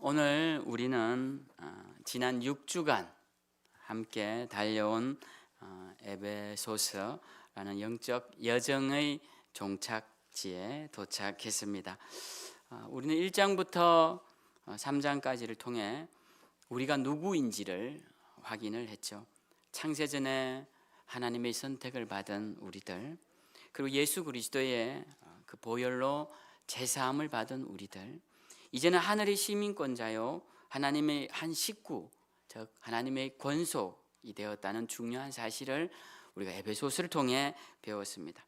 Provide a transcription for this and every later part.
오늘 우리는 지난 6주간 함께 달려온 에베소서라는 영적 여정의 종착지에 도착했습니다. 우리는 1장부터 3장까지를 통해 우리가 누구인지를 확인을 했죠. 창세전에 하나님의 선택을 받은 우리들, 그리고 예수 그리스도의 그 보혈로 제사함을 받은 우리들, 이제는 하늘의 시민권자요 하나님의 한 식구, 즉 하나님의 권속이 되었다는 중요한 사실을 우리가 에베소서를 통해 배웠습니다.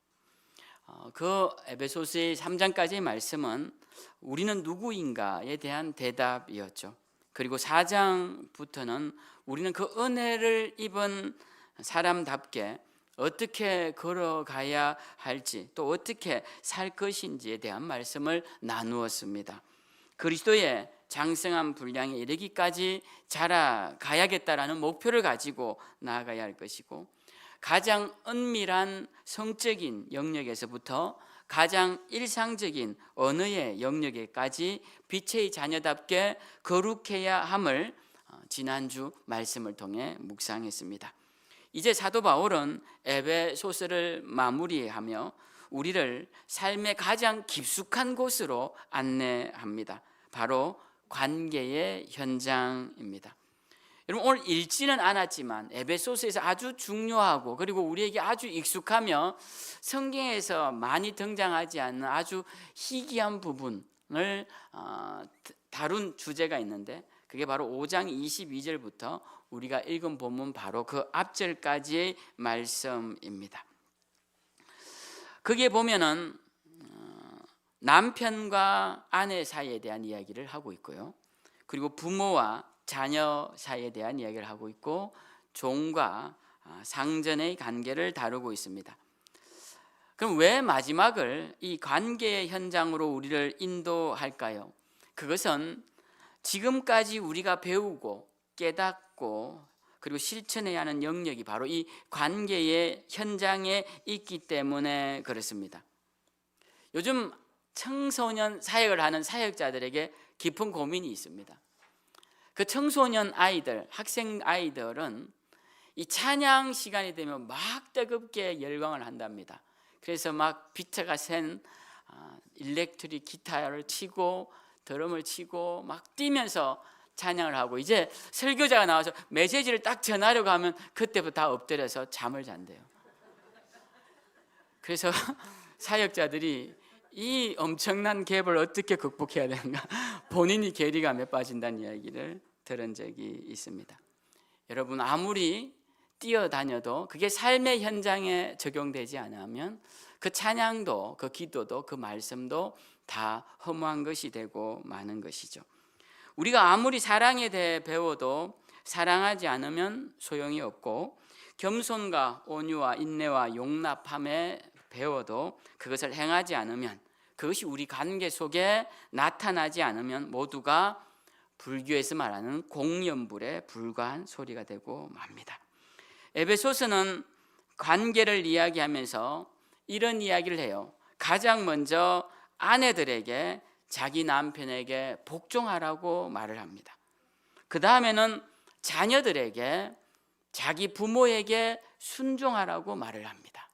그 에베소서의 3장까지의 말씀은 우리는 누구인가에 대한 대답이었죠. 그리고 4장부터는 우리는 그 은혜를 입은 사람답게 어떻게 걸어가야 할지, 또 어떻게 살 것인지에 대한 말씀을 나누었습니다. 그리스도의 장성한 분량에 이르기까지 자라가야겠다라는 목표를 가지고 나아가야 할 것이고, 가장 은밀한 성적인 영역에서부터 가장 일상적인 언어의 영역에까지 빛의 자녀답게 거룩해야 함을 지난주 말씀을 통해 묵상했습니다. 이제 사도 바울은 에베소서를 마무리하며 우리를 삶의 가장 깊숙한 곳으로 안내합니다. 바로 관계의 현장입니다. 여러분, 오늘 읽지는 않았지만 에베소서에서 아주 중요하고 그리고 우리에게 아주 익숙하며 성경에서 많이 등장하지 않는 아주 희귀한 부분을 다룬 주제가 있는데, 그게 바로 5장 22절부터 우리가 읽은 본문 바로 그 앞절까지의 말씀입니다. 거기에 보면은 남편과 아내 사이에 대한 이야기를 하고 있고요, 그리고 부모와 자녀 사이에 대한 이야기를 하고 있고, 종과 상전의 관계를 다루고 있습니다. 그럼 왜 마지막을 이 관계의 현장으로 우리를 인도할까요? 그것은 지금까지 우리가 배우고 깨닫고 그리고 실천해야 하는 영역이 바로 이 관계의 현장에 있기 때문에 그렇습니다. 요즘 청소년 사역을 하는 사역자들에게 깊은 고민이 있습니다. 그 청소년 아이들, 학생 아이들은 이 찬양 시간이 되면 막 뜨겁게 열광을 한답니다. 그래서 막 비트가 센 일렉트릭 기타를 치고 드럼을 치고 막 뛰면서 찬양을 하고, 이제 설교자가 나와서 메시지를 딱 전하려고 하면 그때부터 다 엎드려서 잠을 잔대요. 그래서 사역자들이 이 엄청난 갭을 어떻게 극복해야 되는가 본인이 괴리감에 빠진다는 이야기를 들은 적이 있습니다. 여러분, 아무리 뛰어다녀도 그게 삶의 현장에 적용되지 않으면 그 찬양도 그 기도도 그 말씀도 다 허무한 것이 되고 마는 것이죠. 우리가 아무리 사랑에 대해 배워도 사랑하지 않으면 소용이 없고, 겸손과 온유와 인내와 용납함에 배워도 그것을 행하지 않으면, 그것이 우리 관계 속에 나타나지 않으면 모두가 불교에서 말하는 공연불에 불과한 소리가 되고 맙니다. 에베소서는 관계를 이야기하면서 이런 이야기를 해요. 가장 먼저 아내들에게 자기 남편에게 복종하라고 말을 합니다. 그 다음에는 자녀들에게 자기 부모에게 순종하라고 말을 합니다.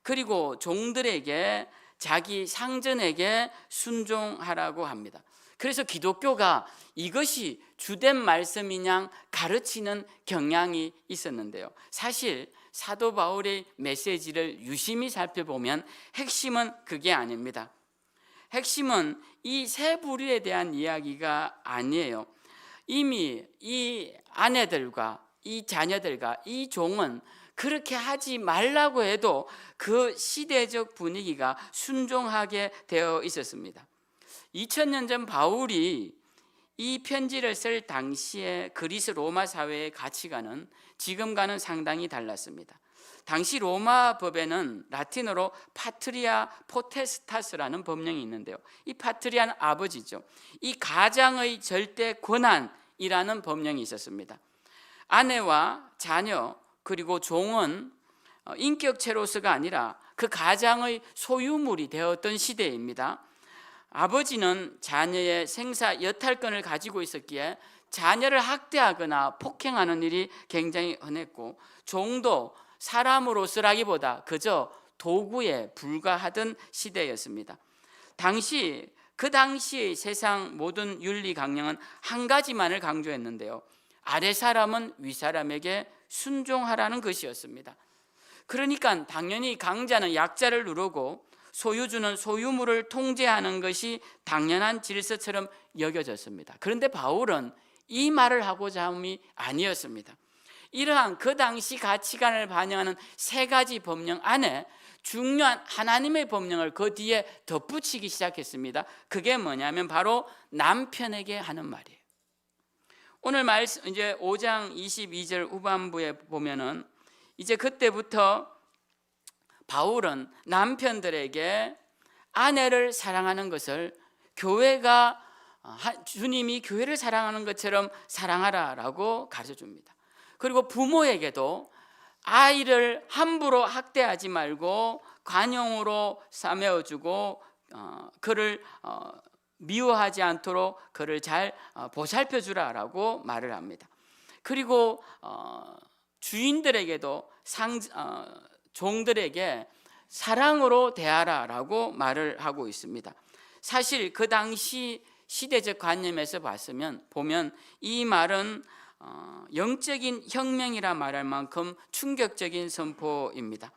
그리고 종들에게 자기 상전에게 순종하라고 합니다. 그래서 기독교가 이것이 주된 말씀이냐 가르치는 경향이 있었는데요, 사실 사도 바울의 메시지를 유심히 살펴보면 핵심은 그게 아닙니다. 핵심은 이 세 부류에 대한 이야기가 아니에요. 이미 이 아내들과 이 자녀들과 이 종은 그렇게 하지 말라고 해도 그 시대적 분위기가 순종하게 되어 있었습니다. 2000년 전 바울이 이 편지를 쓸 당시에 그리스 로마 사회의 가치관은 지금과는 상당히 달랐습니다. 당시 로마 법에는 라틴어로 파트리아 포테스타스라는 법령이 있는데요, 이 파트리아는 아버지죠. 이 가장의 절대 권한이라는 법령이 있었습니다. 아내와 자녀 그리고 종은 인격체로서가 아니라 그 가장의 소유물이 되었던 시대입니다. 아버지는 자녀의 생사 여탈권을 가지고 있었기에 자녀를 학대하거나 폭행하는 일이 굉장히 흔했고, 종도 사람으로서라기보다 그저 도구에 불과하던 시대였습니다. 그 당시의 세상 모든 윤리 강령은 한 가지만을 강조했는데요, 아래 사람은 위 사람에게 순종하라는 것이었습니다. 그러니까 당연히 강자는 약자를 누르고 소유주는 소유물을 통제하는 것이 당연한 질서처럼 여겨졌습니다. 그런데 바울은 이 말을 하고자 함이 아니었습니다. 이러한 그 당시 가치관을 반영하는 세 가지 법령 안에 중요한 하나님의 법령을 그 뒤에 덧붙이기 시작했습니다. 그게 뭐냐면 바로 남편에게 하는 말이에요. 오늘 말씀 이제 5장 22절 후반부에 보면은 이제 그때부터 바울은 남편들에게 아내를 사랑하는 것을 교회가 주님이 교회를 사랑하는 것처럼 사랑하라라고 가르쳐 줍니다. 그리고 부모에게도 아이를 함부로 학대하지 말고 관용으로 싸매어주고 그를 미워하지 않도록 그를 잘 보살펴 주라라고 말을 합니다. 그리고 주인들에게도 종들에게 사랑으로 대하라라고 말을 하고 있습니다. 사실 그 당시 시대적 관념에서 보면 이 말은 영적인 혁명이라 말할 만큼 충격적인 선포입니다.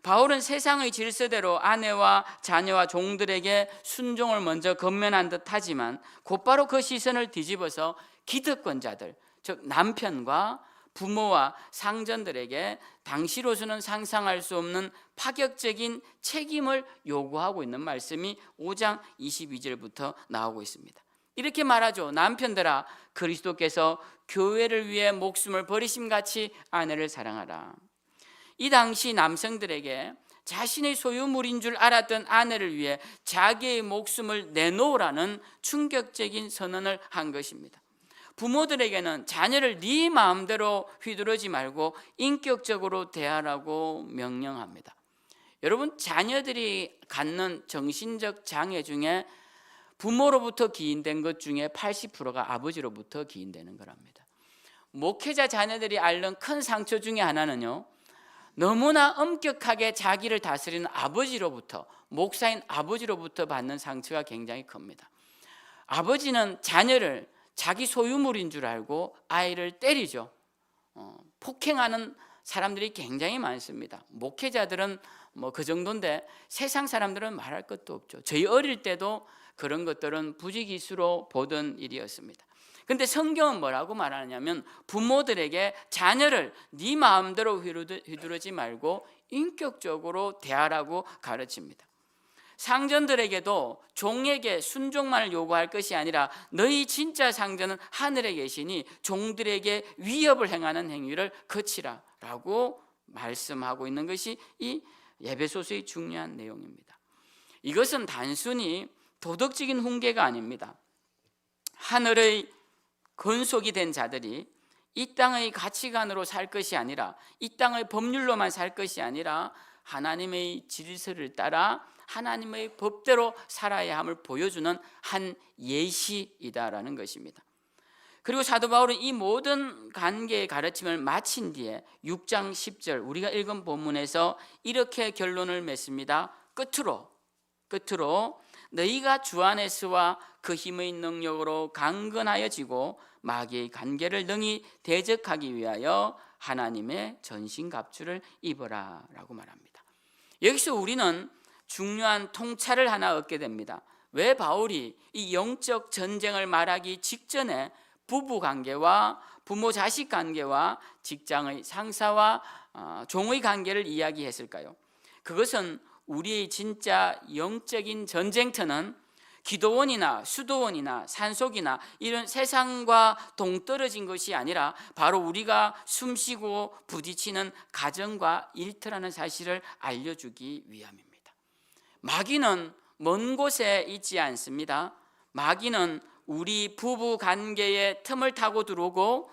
바울은 세상의 질서대로 아내와 자녀와 종들에게 순종을 먼저 건면한 듯 하지만 곧바로 그 시선을 뒤집어서 기득권자들, 즉 남편과 부모와 상전들에게 당시로서는 상상할 수 없는 파격적인 책임을 요구하고 있는 말씀이 5장 22절부터 나오고 있습니다. 이렇게 말하죠. 남편들아, 그리스도께서 교회를 위해 목숨을 버리심같이 아내를 사랑하라. 이 당시 남성들에게 자신의 소유물인 줄 알았던 아내를 위해 자기의 목숨을 내놓으라는 충격적인 선언을 한 것입니다. 부모들에게는 자녀를 네 마음대로 휘두르지 말고 인격적으로 대하라고 명령합니다. 여러분, 자녀들이 갖는 정신적 장애 중에 부모로부터 기인된 것 중에 80%가 아버지로부터 기인되는 거랍니다. 목회자 자녀들이 앓는 큰 상처 중에 하나는요, 너무나 엄격하게 자기를 다스리는 아버지로부터, 목사인 아버지로부터 받는 상처가 굉장히 큽니다. 아버지는 자녀를 자기 소유물인 줄 알고 아이를 때리죠. 폭행하는 사람들이 굉장히 많습니다. 목회자들은 뭐 그 정도인데 세상 사람들은 말할 것도 없죠. 저희 어릴 때도 그런 것들은 부지기수로 보던 일이었습니다. 근데 성경은 뭐라고 말하냐면 부모들에게 자녀를 네 마음대로 휘두르지 말고 인격적으로 대하라고 가르칩니다. 상전들에게도 종에게 순종만을 요구할 것이 아니라 너희 진짜 상전은 하늘에 계시니 종들에게 위협을 행하는 행위를 거치라라고 말씀하고 있는 것이 이 에베소서의 중요한 내용입니다. 이것은 단순히 도덕적인 훈계가 아닙니다. 하늘의 건속이 된 자들이 이 땅의 가치관으로 살 것이 아니라, 이 땅의 법률로만 살 것이 아니라 하나님의 질서를 따라 하나님의 법대로 살아야 함을 보여주는 한 예시이다라는 것입니다. 그리고 사도 바울은 이 모든 관계의 가르침을 마친 뒤에 6장 10절 우리가 읽은 본문에서 이렇게 결론을 맺습니다. 끝으로 너희가 주 안에서와 그 힘의 능력으로 강건하여지고 마귀의 관계를 능히 대적하기 위하여 하나님의 전신갑주를 입어라 라고 말합니다. 여기서 우리는 중요한 통찰을 하나 얻게 됩니다. 왜 바울이 이 영적 전쟁을 말하기 직전에 부부관계와 부모 자식 관계와 직장의 상사와 종의 관계를 이야기했을까요? 그것은 우리의 진짜 영적인 전쟁터는 기도원이나 수도원이나 산속이나 이런 세상과 동떨어진 것이 아니라 바로 우리가 숨쉬고 부딪히는 가정과 일터라는 사실을 알려주기 위함입니다. 마귀는 먼 곳에 있지 않습니다. 마귀는 우리 부부 관계에 틈을 타고 들어오고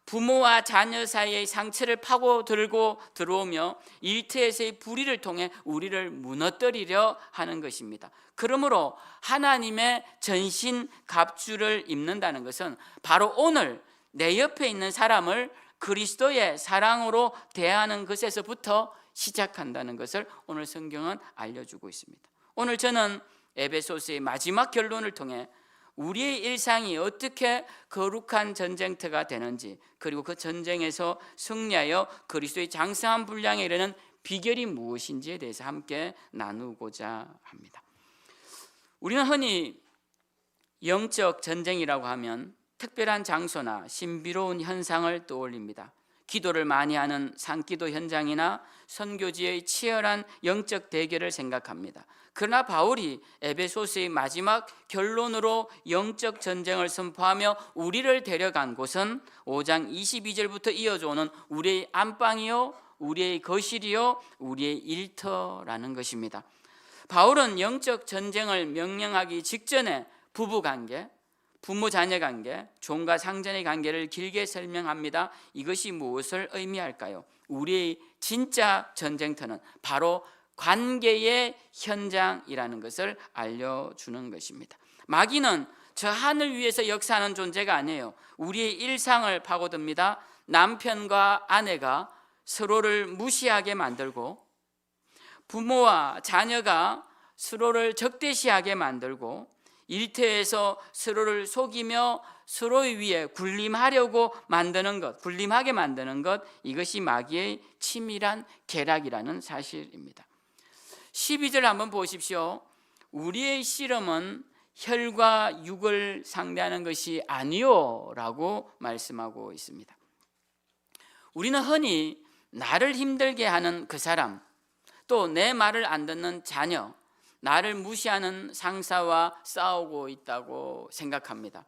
부모와 자녀 사이의 상처를 파고 들고 들어오며 일터에서의 불의를 통해 우리를 무너뜨리려 하는 것입니다. 그러므로 하나님의 전신 갑주를 입는다는 것은 바로 오늘 내 옆에 있는 사람을 그리스도의 사랑으로 대하는 것에서부터 시작한다는 것을 오늘 성경은 알려주고 있습니다. 오늘 저는 에베소서의 마지막 결론을 통해 우리의 일상이 어떻게 거룩한 전쟁터가 되는지, 그리고 그 전쟁에서 승리하여 그리스도의 장성한 분량에 이르는 비결이 무엇인지에 대해서 함께 나누고자 합니다. 우리는 흔히 영적 전쟁이라고 하면 특별한 장소나 신비로운 현상을 떠올립니다. 기도를 많이 하는 산기도 현장이나 선교지의 치열한 영적 대결을 생각합니다. 그러나 바울이 에베소서의 마지막 결론으로 영적 전쟁을 선포하며 우리를 데려간 곳은 5장 22절부터 이어져 오는 우리의 안방이요, 우리의 거실이요, 우리의 일터라는 것입니다. 바울은 영적 전쟁을 명령하기 직전에 부부관계, 부모 자녀 관계, 종과 상전의 관계를 길게 설명합니다. 이것이 무엇을 의미할까요? 우리의 진짜 전쟁터는 바로 관계의 현장이라는 것을 알려주는 것입니다. 마귀는 저 하늘 위에서 역사하는 존재가 아니에요. 우리의 일상을 파고듭니다. 남편과 아내가 서로를 무시하게 만들고, 부모와 자녀가 서로를 적대시하게 만들고, 일터에서 서로를 속이며 서로의 위에 군림하려고 만드는 것, 군림하게 만드는 것, 이것이 마귀의 치밀한 계략이라는 사실입니다. 12절 한번 보십시오. 우리의 씨름은 혈과 육을 상대하는 것이 아니요 라고 말씀하고 있습니다. 우리는 흔히 나를 힘들게 하는 그 사람, 또 내 말을 안 듣는 자녀, 나를 무시하는 상사와 싸우고 있다고 생각합니다.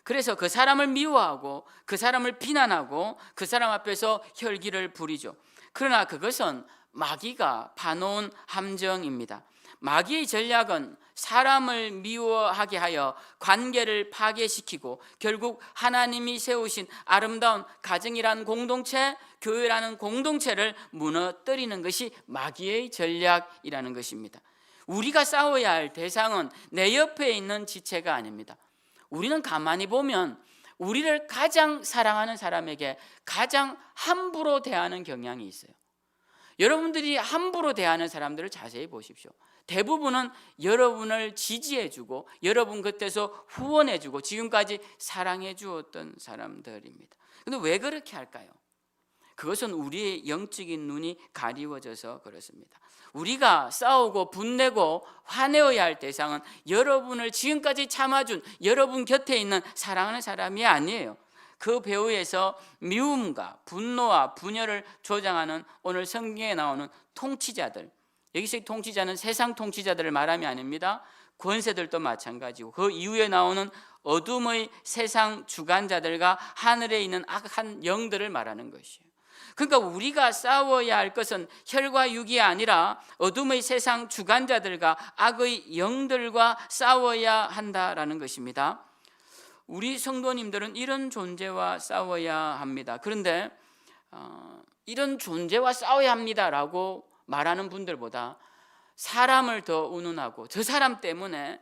그래서 그 사람을 미워하고 그 사람을 비난하고 그 사람 앞에서 혈기를 부리죠. 그러나 그것은 마귀가 파놓은 함정입니다. 마귀의 전략은 사람을 미워하게 하여 관계를 파괴시키고 결국 하나님이 세우신 아름다운 가정이라는 공동체, 교회라는 공동체를 무너뜨리는 것이 마귀의 전략이라는 것입니다. 우리가 싸워야 할 대상은 내 옆에 있는 지체가 아닙니다. 우리는 가만히 보면 우리를 가장 사랑하는 사람에게 가장 함부로 대하는 경향이 있어요. 여러분들이 함부로 대하는 사람들을 자세히 보십시오. 대부분은 여러분을 지지해주고 여러분 곁에서 후원해주고 지금까지 사랑해 주었던 사람들입니다. 그런데 왜 그렇게 할까요? 그것은 우리의 영적인 눈이 가리워져서 그렇습니다. 우리가 싸우고 분내고 화내어야 할 대상은 여러분을 지금까지 참아준 여러분 곁에 있는 사랑하는 사람이 아니에요. 그 배후에서 미움과 분노와 분열을 조장하는 오늘 성경에 나오는 통치자들, 여기서 통치자는 세상 통치자들을 말함이 아닙니다. 권세들도 마찬가지고 그 이후에 나오는 어둠의 세상 주관자들과 하늘에 있는 악한 영들을 말하는 것이에요. 그러니까 우리가 싸워야 할 것은 혈과 육이 아니라 어둠의 세상 주관자들과 악의 영들과 싸워야 한다라는 것입니다. 우리 성도님들은 이런 존재와 싸워야 합니다. 그런데 이런 존재와 싸워야 합니다라고 말하는 분들보다 사람을 더 운운하고 저 사람 때문에,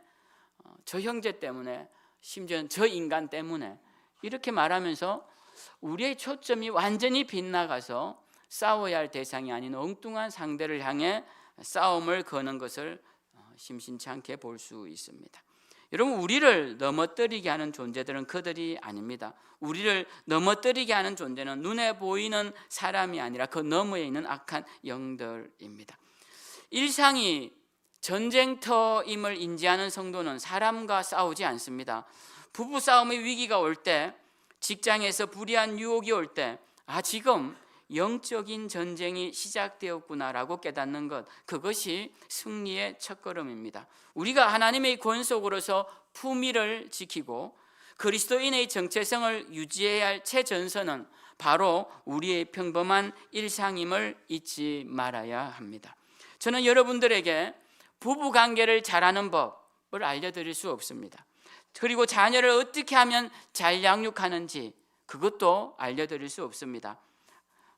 저 형제 때문에, 심지어는 저 인간 때문에 이렇게 말하면서 우리의 초점이 완전히 빗나가서 싸워야 할 대상이 아닌 엉뚱한 상대를 향해 싸움을 거는 것을 심심치 않게 볼 수 있습니다. 여러분, 우리를 넘어뜨리게 하는 존재들은 그들이 아닙니다. 우리를 넘어뜨리게 하는 존재는 눈에 보이는 사람이 아니라 그 너머에 있는 악한 영들입니다. 일상이 전쟁터임을 인지하는 성도는 사람과 싸우지 않습니다. 부부싸움의 위기가 올 때, 직장에서 불의한 유혹이 올 때, 지금 영적인 전쟁이 시작되었구나라고 깨닫는 것, 그것이 승리의 첫걸음입니다. 우리가 하나님의 권속으로서 품위를 지키고 그리스도인의 정체성을 유지해야 할 최전선은 바로 우리의 평범한 일상임을 잊지 말아야 합니다. 저는 여러분들에게 부부관계를 잘하는 법을 알려드릴 수 없습니다. 그리고 자녀를 어떻게 하면 잘 양육하는지, 그것도 알려드릴 수 없습니다.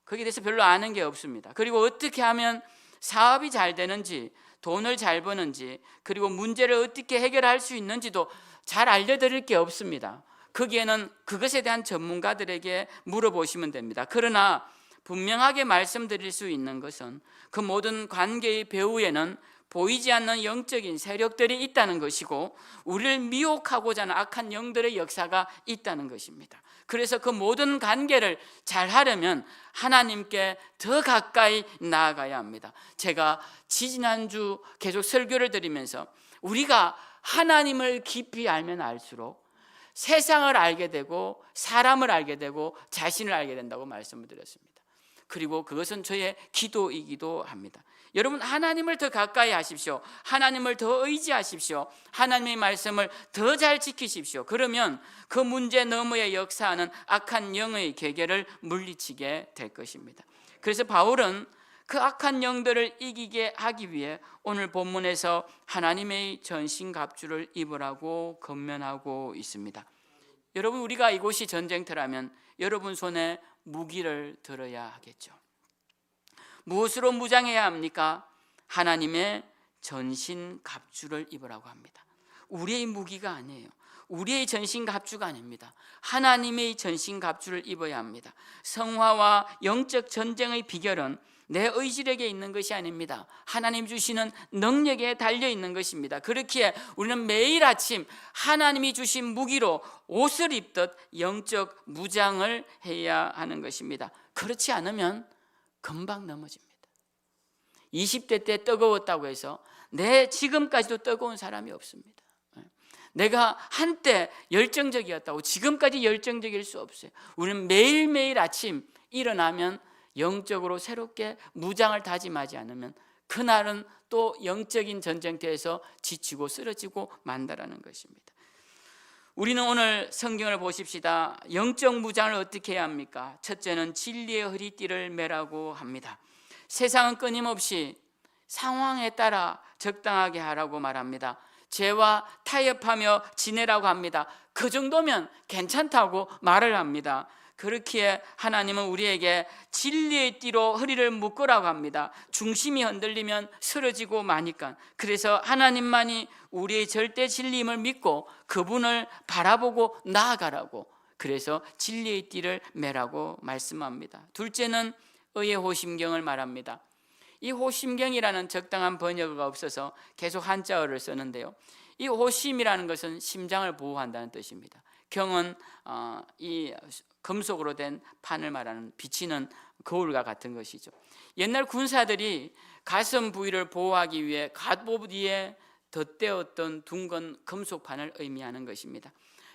거기에 대해서 별로 아는 게 없습니다. 그리고 어떻게 하면 사업이 잘 되는지, 돈을 잘 버는지, 그리고 문제를 어떻게 해결할 수 있는지도 잘 알려드릴 게 없습니다. 거기에는 그것에 대한 전문가들에게 물어보시면 됩니다. 그러나 분명하게 말씀드릴 수 있는 것은 그 모든 관계의 배후에는 보이지 않는 영적인 세력들이 있다는 것이고, 우리를 미혹하고자 하는 악한 영들의 역사가 있다는 것입니다. 그래서 그 모든 관계를 잘 하려면 하나님께 더 가까이 나아가야 합니다. 제가 지지난주 계속 설교를 드리면서 우리가 하나님을 깊이 알면 알수록 세상을 알게 되고 사람을 알게 되고 자신을 알게 된다고 말씀을 드렸습니다. 그리고 그것은 저의 기도이기도 합니다. 여러분, 하나님을 더 가까이 하십시오. 하나님을 더 의지하십시오. 하나님의 말씀을 더 잘 지키십시오. 그러면 그 문제 너머에 역사하는 악한 영의 계계를 물리치게 될 것입니다. 그래서 바울은 그 악한 영들을 이기게 하기 위해 오늘 본문에서 하나님의 전신갑주를 입으라고 권면하고 있습니다. 여러분, 우리가 이곳이 전쟁터라면 여러분 손에 무기를 들어야 하겠죠. 무엇으로 무장해야 합니까? 하나님의 전신갑주를 입으라고 합니다. 우리의 무기가 아니에요. 우리의 전신갑주가 아닙니다. 하나님의 전신갑주를 입어야 합니다. 성화와 영적 전쟁의 비결은 내 의지력에 있는 것이 아닙니다. 하나님 주시는 능력에 달려있는 것입니다. 그렇기에 우리는 매일 아침 하나님이 주신 무기로 옷을 입듯 영적 무장을 해야 하는 것입니다. 그렇지 않으면 금방 넘어집니다. 20대 때 뜨거웠다고 해서 내 지금까지도 뜨거운 사람이 없습니다. 내가 한때 열정적이었다고 지금까지 열정적일 수 없어요. 우리는 매일매일 아침 일어나면 영적으로 새롭게 무장을 다짐하지 않으면 그날은 또 영적인 전쟁터에서 지치고 쓰러지고 만다라는 것입니다. 우리는 오늘 성경을 보십시다. 영적 무장을 어떻게 해야 합니까? 첫째는 진리의 허리띠를 매라고 합니다. 세상은 끊임없이 상황에 따라 적당하게 하라고 말합니다. 죄와 타협하며 지내라고 합니다. 그 정도면 괜찮다고 말을 합니다. 그렇기에 하나님은 우리에게 진리의 띠로 허리를 묶으라고 합니다. 중심이 흔들리면 쓰러지고 마니까. 그래서 하나님만이 우리의 절대 진리임을 믿고 그분을 바라보고 나아가라고, 그래서 진리의 띠를 매라고 말씀합니다. 둘째는 의의 호심경을 말합니다. 이 호심경이라는 적당한 번역어가 없어서 계속 한자어를 쓰는데요, 이 호심이라는 것은 심장을 보호한다는 뜻입니다. 경은 이 금속으로 된 판을 말하는 비치는 거울과 같은 것이죠. 옛날 군사들이 가슴 부위를 보호하기 위해 갓보부 뒤에 덧대었던 둥근 금속판을 의미하는 것입니다.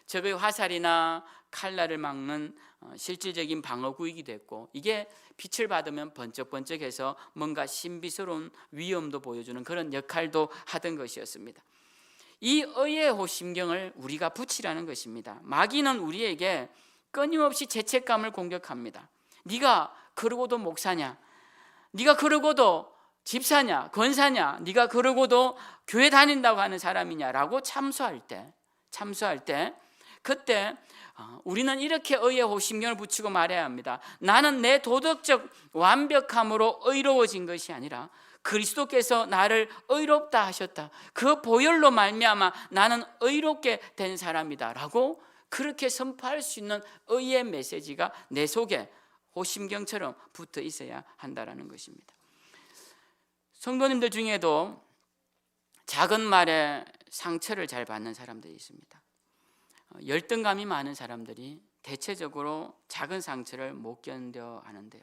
적의 화살이나 칼날을 막는 실질적인 방어구이기도 했고, 이게 빛을 받으면 번쩍번쩍해서 뭔가 신비스러운 위엄도 보여주는 그런 역할도 하던 것이었습니다. 이 의의 호심경을 우리가 붙이라는 것입니다. 마귀는 우리에게 끊임없이 죄책감을 공격합니다. 네가 그러고도 목사냐, 네가 그러고도 집사냐, 권사냐, 네가 그러고도 교회 다닌다고 하는 사람이냐라고 참소할 때 그때 우리는 이렇게 의의 호심경을 붙이고 말해야 합니다. 나는 내 도덕적 완벽함으로 의로워진 것이 아니라 그리스도께서 나를 의롭다 하셨다, 그 보혈로 말미암아 나는 의롭게 된 사람이다 라고 그렇게 선포할 수 있는 의의 메시지가 내 속에 호심경처럼 붙어 있어야 한다는 것입니다. 성도님들 중에도 작은 말에 상처를 잘 받는 사람들이 있습니다. 열등감이 많은 사람들이 대체적으로 작은 상처를 못 견뎌 하는데요,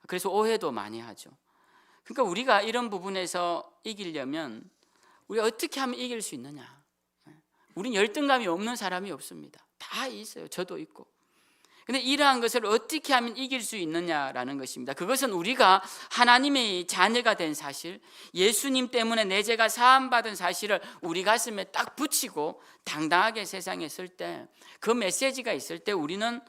그래서 오해도 많이 하죠. 그러니까 우리가 이런 부분에서 이기려면 우리가 어떻게 하면 이길 수 있느냐? 우린 열등감이 없는 사람이 없습니다. 다 있어요. 저도 있고. 근데 이러한 것을 어떻게 하면 이길 수 있느냐라는 것입니다. 그것은 우리가 하나님의 자녀가 된 사실, 예수님 때문에 내 죄가 사함받은 사실을 우리 가슴에 딱 붙이고 당당하게 세상에 쓸 때, 그 메시지가 있을 때 우리는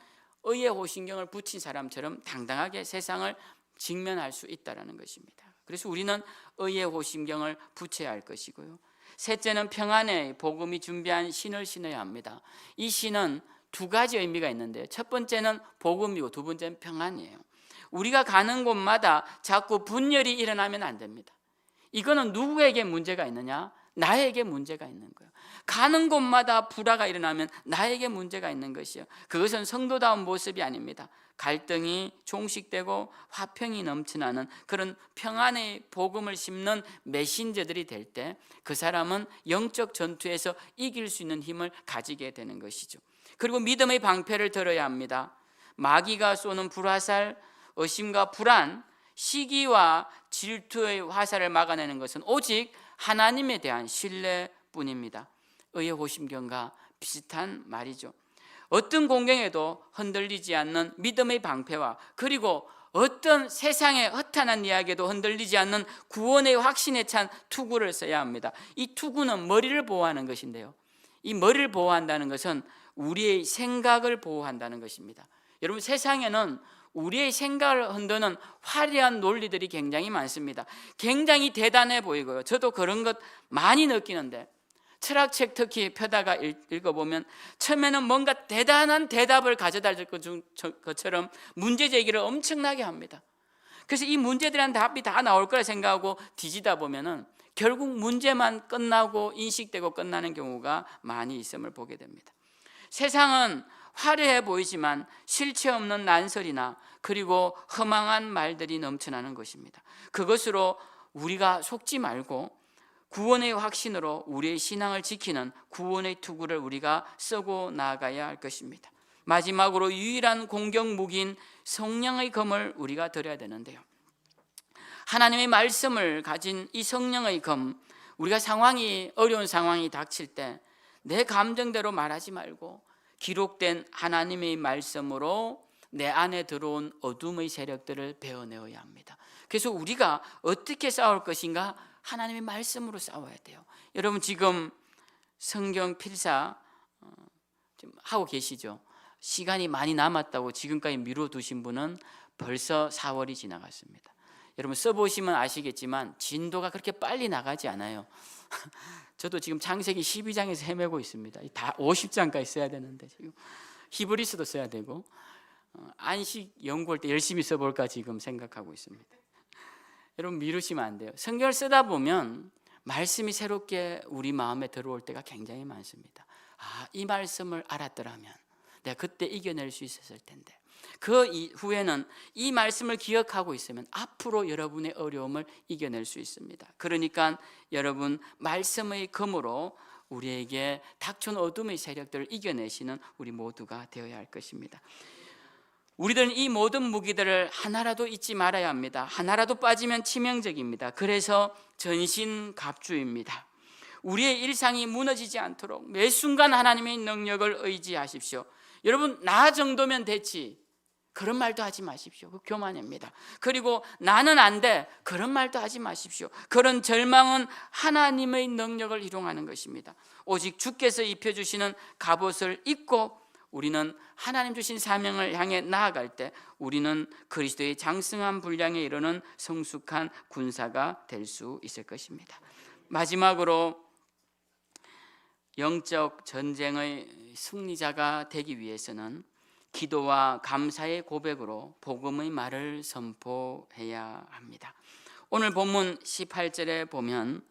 의의 호심경을 붙인 사람처럼 당당하게 세상을 직면할 수 있다는 것입니다. 그래서 우리는 의의 호심경을 붙여야 할 것이고요, 셋째는 평안의 복음이 준비한 신을 신어야 합니다. 이 신은 두 가지 의미가 있는데요. 첫 번째는 복음이고 두 번째는 평안이에요. 우리가 가는 곳마다 자꾸 분열이 일어나면 안 됩니다. 이거는 누구에게 문제가 있느냐? 나에게 문제가 있는 거예요. 가는 곳마다 불화가 일어나면 나에게 문제가 있는 것이요. 그것은 성도다운 모습이 아닙니다. 갈등이 종식되고 화평이 넘쳐나는 그런 평안의 복음을 심는 메신저들이 될 때 그 사람은 영적 전투에서 이길 수 있는 힘을 가지게 되는 것이죠. 그리고 믿음의 방패를 들어야 합니다. 마귀가 쏘는 불화살, 의심과 불안, 시기와 질투의 화살을 막아내는 것은 오직 하나님에 대한 신뢰뿐입니다. 의의 호심경과 비슷한 말이죠. 어떤 공경에도 흔들리지 않는 믿음의 방패와 그리고 어떤 세상의 허탄한 이야기에도 흔들리지 않는 구원의 확신에 찬 투구를 써야 합니다. 이 투구는 머리를 보호하는 것인데요, 이 머리를 보호한다는 것은 우리의 생각을 보호한다는 것입니다. 여러분, 세상에는 우리의 생각을 흔드는 화려한 논리들이 굉장히 많습니다. 굉장히 대단해 보이고요, 저도 그런 것 많이 느끼는데 철학책 특히 펴다가 읽어보면 처음에는 뭔가 대단한 대답을 가져다 줄 것처럼 문제 제기를 엄청나게 합니다. 그래서 이 문제들한 답이 다 나올 거라 생각하고 뒤지다 보면은 결국 문제만 끝나고 인식되고 끝나는 경우가 많이 있음을 보게 됩니다. 세상은 화려해 보이지만 실체 없는 난설이나 그리고 허망한 말들이 넘쳐나는 것입니다. 그것으로 우리가 속지 말고 구원의 확신으로 우리의 신앙을 지키는 구원의 투구를 우리가 쓰고 나아가야 할 것입니다. 마지막으로 유일한 공격 무기인 성령의 검을 우리가 들어야 되는데요, 하나님의 말씀을 가진 이 성령의 검, 우리가 어려운 상황이 닥칠 때 내 감정대로 말하지 말고 기록된 하나님의 말씀으로 내 안에 들어온 어둠의 세력들을 베어내어야 합니다. 그래서 우리가 어떻게 싸울 것인가? 하나님의 말씀으로 싸워야 돼요. 여러분, 지금 성경 필사 지금 하고 계시죠? 시간이 많이 남았다고 지금까지 미뤄두신 분은 벌써 4월이 지나갔습니다. 여러분, 써보시면 아시겠지만 진도가 그렇게 빨리 나가지 않아요. 저도 지금 창세기 12장에서 헤매고 있습니다. 다 50장까지 써야 되는데 지금 히브리서도 써야 되고 안식 연구할 때 열심히 써볼까 지금 생각하고 있습니다. 여러분, 미루시면 안 돼요. 성경을 쓰다 보면 말씀이 새롭게 우리 마음에 들어올 때가 굉장히 많습니다. 이 말씀을 알았더라면 내가 그때 이겨낼 수 있었을 텐데. 그 이후에는 이 말씀을 기억하고 있으면 앞으로 여러분의 어려움을 이겨낼 수 있습니다. 그러니까 여러분, 말씀의 검으로 우리에게 닥쳐온 어둠의 세력들을 이겨내시는 우리 모두가 되어야 할 것입니다. 우리들은 이 모든 무기들을 하나라도 잊지 말아야 합니다. 하나라도 빠지면 치명적입니다. 그래서 전신갑주입니다. 우리의 일상이 무너지지 않도록 매 순간 하나님의 능력을 의지하십시오. 여러분, 나 정도면 됐지, 그런 말도 하지 마십시오. 그 교만입니다. 그리고 나는 안 돼, 그런 말도 하지 마십시오. 그런 절망은 하나님의 능력을 희롱하는 것입니다. 오직 주께서 입혀주시는 갑옷을 입고 우리는 하나님 주신 사명을 향해 나아갈 때 우리는 그리스도의 장성한 분량에 이르는 성숙한 군사가 될 수 있을 것입니다. 마지막으로 영적 전쟁의 승리자가 되기 위해서는 기도와 감사의 고백으로 복음의 말을 선포해야 합니다. 오늘 본문 18절에 보면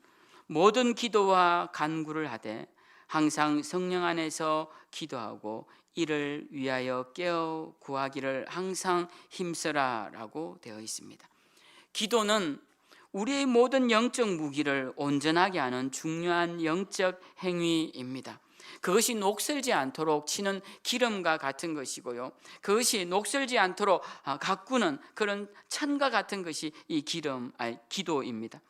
모든 기도와 간구를 하되 항상 성령 안에서 기도하고 이를 위하여 깨어 구하기를 항상 힘써라 라고 되어 있습니다. 기도는 우리의 모든 영적 무기를 온전하게 하는 중요한 영적 행위입니다. 그것이 녹슬지 않도록 치는 기름과 같은 것이고요, 그것이 녹슬지 않도록 가꾸는 그런 천과 같은 것이 이 기도입니다.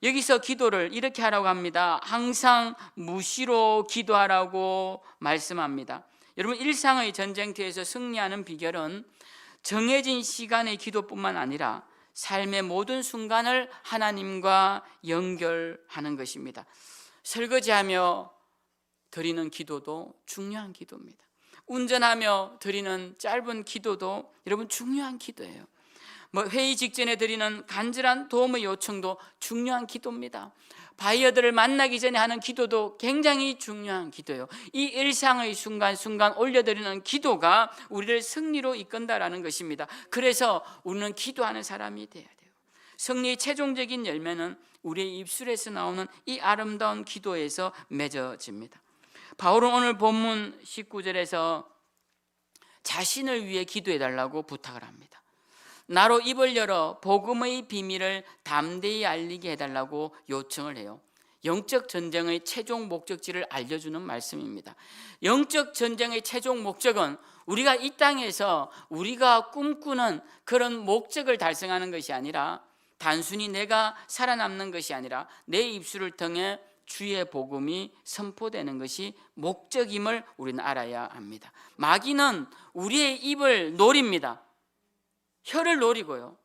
여기서 기도를 이렇게 하라고 합니다. 항상 무시로 기도하라고 말씀합니다. 여러분, 일상의 전쟁터에서 승리하는 비결은 정해진 시간의 기도뿐만 아니라 삶의 모든 순간을 하나님과 연결하는 것입니다. 설거지하며 드리는 기도도 중요한 기도입니다. 운전하며 드리는 짧은 기도도 여러분 중요한 기도예요. 회의 직전에 드리는 간절한 도움의 요청도 중요한 기도입니다. 바이어들을 만나기 전에 하는 기도도 굉장히 중요한 기도예요. 이 일상의 순간순간 올려드리는 기도가 우리를 승리로 이끈다라는 것입니다. 그래서 우리는 기도하는 사람이 돼야 돼요. 승리의 최종적인 열매는 우리의 입술에서 나오는 이 아름다운 기도에서 맺어집니다. 바울은 오늘 본문 19절에서 자신을 위해 기도해달라고 부탁을 합니다. 나로 입을 열어 복음의 비밀을 담대히 알리게 해달라고 요청을 해요. 영적 전쟁의 최종 목적지를 알려주는 말씀입니다. 영적 전쟁의 최종 목적은 우리가 이 땅에서 우리가 꿈꾸는 그런 목적을 달성하는 것이 아니라, 단순히 내가 살아남는 것이 아니라 내 입술을 통해 주의 복음이 선포되는 것이 목적임을 우리는 알아야 합니다. 마귀는 우리의 입을 노립니다. 혀를 노리고요,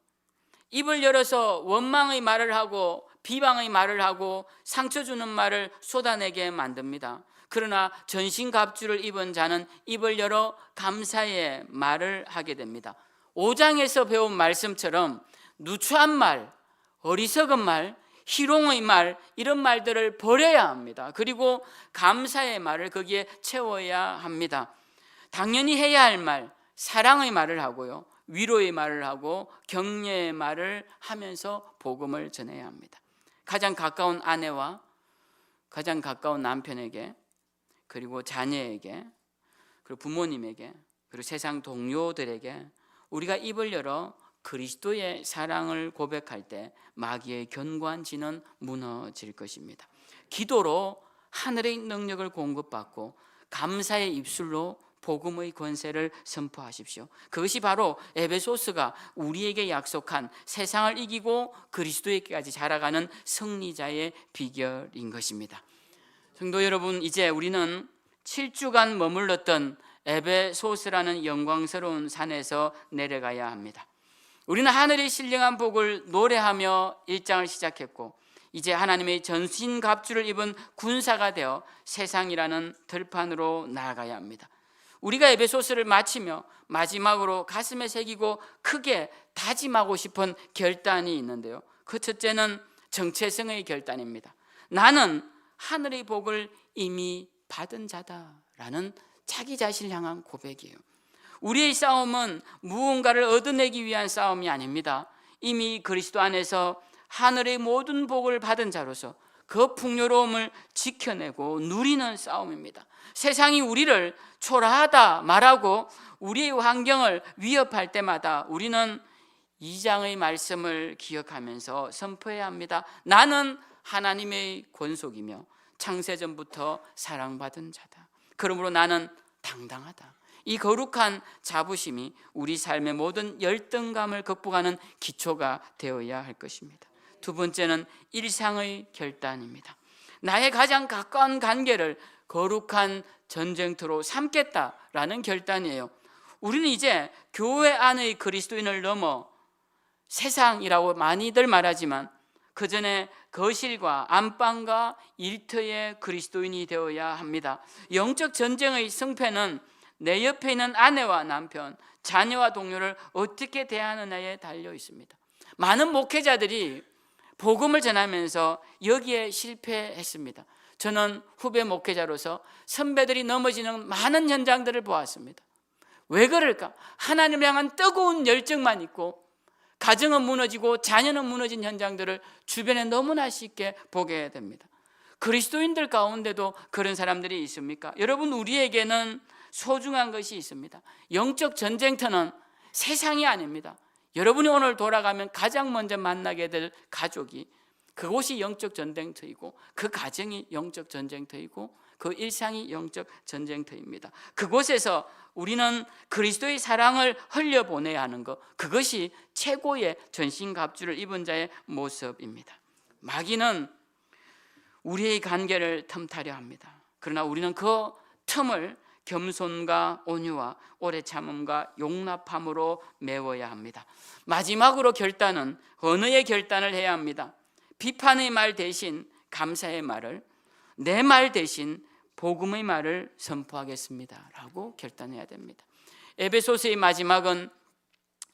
입을 열어서 원망의 말을 하고 비방의 말을 하고 상처 주는 말을 쏟아내게 만듭니다. 그러나 전신갑주를 입은 자는 입을 열어 감사의 말을 하게 됩니다. 5장에서 배운 말씀처럼 누추한 말, 어리석은 말, 희롱의 말, 이런 말들을 버려야 합니다. 그리고 감사의 말을 거기에 채워야 합니다. 당연히 해야 할 말, 사랑의 말을 하고요, 위로의 말을 하고 격려의 말을 하면서 복음을 전해야 합니다. 가장 가까운 아내와 가장 가까운 남편에게, 그리고 자녀에게, 그리고 부모님에게, 그리고 세상 동료들에게 우리가 입을 열어 그리스도의 사랑을 고백할 때 마귀의 견고한 진은 무너질 것입니다. 기도로 하늘의 능력을 공급받고 감사의 입술로 복음의 권세를 선포하십시오. 그것이 바로 에베소서가 우리에게 약속한 세상을 이기고 그리스도에게까지 자라가는 승리자의 비결인 것입니다. 성도 여러분, 이제 우리는 7주간 머물렀던 에베소서라는 영광스러운 산에서 내려가야 합니다. 우리는 하늘의 신령한 복을 노래하며 1장을 시작했고, 이제 하나님의 전신갑주를 입은 군사가 되어 세상이라는 들판으로 나아가야 합니다. 우리가 에베소서를 마치며 마지막으로 가슴에 새기고 크게 다짐하고 싶은 결단이 있는데요, 그 첫째는 정체성의 결단입니다. 나는 하늘의 복을 이미 받은 자다라는 자기 자신을 향한 고백이에요. 우리의 싸움은 무언가를 얻어내기 위한 싸움이 아닙니다. 이미 그리스도 안에서 하늘의 모든 복을 받은 자로서 그 풍요로움을 지켜내고 누리는 싸움입니다. 세상이 우리를 초라하다 말하고 우리의 환경을 위협할 때마다 우리는 2장의 말씀을 기억하면서 선포해야 합니다. 나는 하나님의 권속이며 창세전부터 사랑받은 자다. 그러므로 나는 당당하다. 이 거룩한 자부심이 우리 삶의 모든 열등감을 극복하는 기초가 되어야 할 것입니다. 두 번째는 일상의 결단입니다. 나의 가장 가까운 관계를 거룩한 전쟁터로 삼겠다라는 결단이에요. 우리는 이제 교회 안의 그리스도인을 넘어 세상이라고 많이들 말하지만 그 전에 거실과 안방과 일터의 그리스도인이 되어야 합니다. 영적 전쟁의 승패는 내 옆에 있는 아내와 남편, 자녀와 동료를 어떻게 대하느냐에 달려 있습니다. 많은 목회자들이 복음을 전하면서 여기에 실패했습니다. 저는 후배 목회자로서 선배들이 넘어지는 많은 현장들을 보았습니다. 왜 그럴까? 하나님을 향한 뜨거운 열정만 있고 가정은 무너지고 자녀는 무너진 현장들을 주변에 너무나 쉽게 보게 됩니다. 그리스도인들 가운데도 그런 사람들이 있습니까? 여러분, 우리에게는 소중한 것이 있습니다. 영적 전쟁터는 세상이 아닙니다. 여러분이 오늘 돌아가면 가장 먼저 만나게 될 가족이, 그곳이 영적 전쟁터이고 그 가정이 영적 전쟁터이고 그 일상이 영적 전쟁터입니다. 그곳에서 우리는 그리스도의 사랑을 흘려보내야 하는 것, 그것이 최고의 전신갑주를 입은 자의 모습입니다. 마귀는 우리의 관계를 틈타려 합니다. 그러나 우리는 그 틈을 겸손과 온유와 오래 참음과 용납함으로 메워야 합니다. 마지막으로 결단은 언어의 결단을 해야 합니다. 비판의 말 대신 감사의 말을, 내 말 대신 복음의 말을 선포하겠습니다 라고 결단해야 됩니다. 에베소서의 마지막은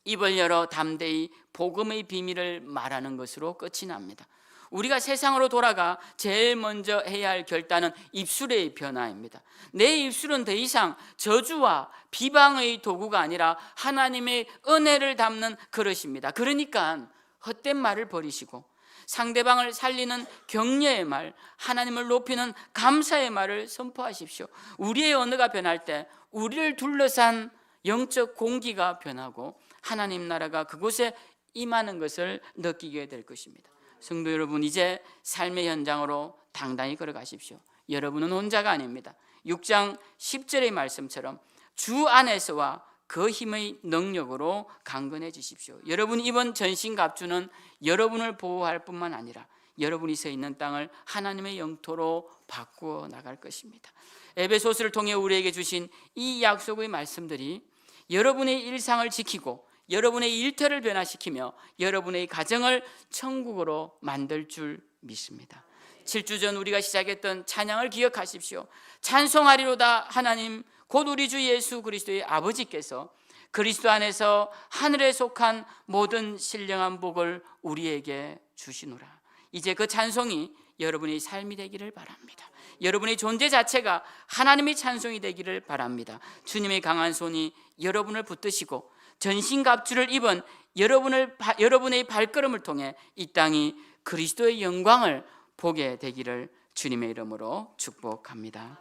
입을 열어 담대히 복음의 비밀을 말하는 것으로 끝이 납니다. 우리가 세상으로 돌아가 제일 먼저 해야 할 결단은 입술의 변화입니다. 내 입술은 더 이상 저주와 비방의 도구가 아니라 하나님의 은혜를 담는 그릇입니다. 그러니까 헛된 말을 버리시고 상대방을 살리는 격려의 말, 하나님을 높이는 감사의 말을 선포하십시오. 우리의 언어가 변할 때 우리를 둘러싼 영적 공기가 변하고 하나님 나라가 그곳에 임하는 것을 느끼게 될 것입니다. 성도 여러분, 이제 삶의 현장으로 당당히 걸어가십시오. 여러분은 혼자가 아닙니다. 6장 10절의 말씀처럼 주 안에서와 그 힘의 능력으로 강건해지십시오. 여러분, 이번 전신갑주는 여러분을 보호할 뿐만 아니라 여러분이 서 있는 땅을 하나님의 영토로 바꾸어 나갈 것입니다. 에베소서를 통해 우리에게 주신 이 약속의 말씀들이 여러분의 일상을 지키고 여러분의 일터를 변화시키며 여러분의 가정을 천국으로 만들 줄 믿습니다. 7주 전 우리가 시작했던 찬양을 기억하십시오. 찬송하리로다 하나님 곧 우리 주 예수 그리스도의 아버지께서 그리스도 안에서 하늘에 속한 모든 신령한 복을 우리에게 주시노라. 이제 그 찬송이 여러분의 삶이 되기를 바랍니다. 여러분의 존재 자체가 하나님의 찬송이 되기를 바랍니다. 주님의 강한 손이 여러분을 붙드시고 전신갑주를 입은 여러분의 발걸음을 통해 이 땅이 그리스도의 영광을 보게 되기를 주님의 이름으로 축복합니다.